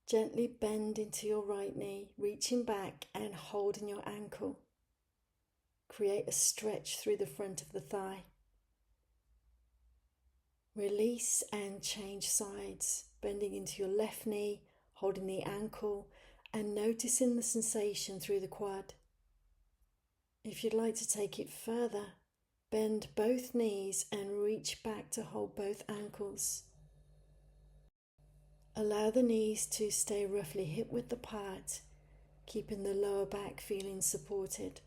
Gently bend into your right knee, reaching back and holding your ankle. Create a stretch through the front of the thigh. Release and change sides, bending into your left knee, holding the ankle, and noticing the sensation through the quad. If you'd like to take it further, bend both knees and reach back to hold both ankles. Allow the knees to stay roughly hip-width apart, keeping the lower back feeling supported.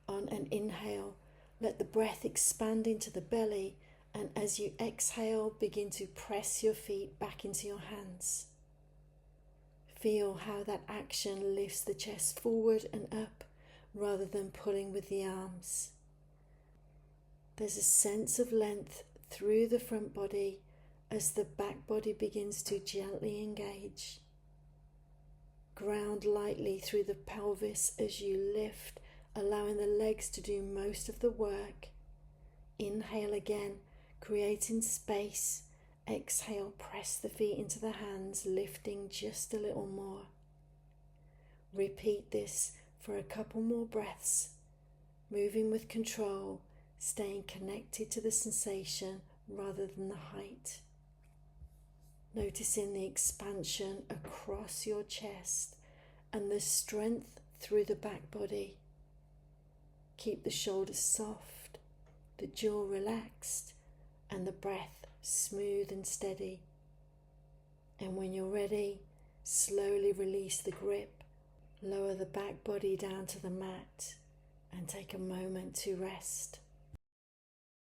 On an inhale, let the breath expand into the belly, and as you exhale, begin to press your feet back into your hands. Feel how that action lifts the chest forward and up rather than pulling with the arms. There's a sense of length through the front body as the back body begins to gently engage. Ground lightly through the pelvis as you lift, allowing the legs to do most of the work. Inhale again, creating space. Exhale, press the feet into the hands, lifting just a little more. Repeat this for a couple more breaths, moving with control, staying connected to the sensation rather than the height. Noticing the expansion across your chest and the strength through the back body. Keep the shoulders soft, the jaw relaxed, and the breath smooth and steady. And when you're ready, slowly release the grip, lower the back body down to the mat, and take a moment to rest.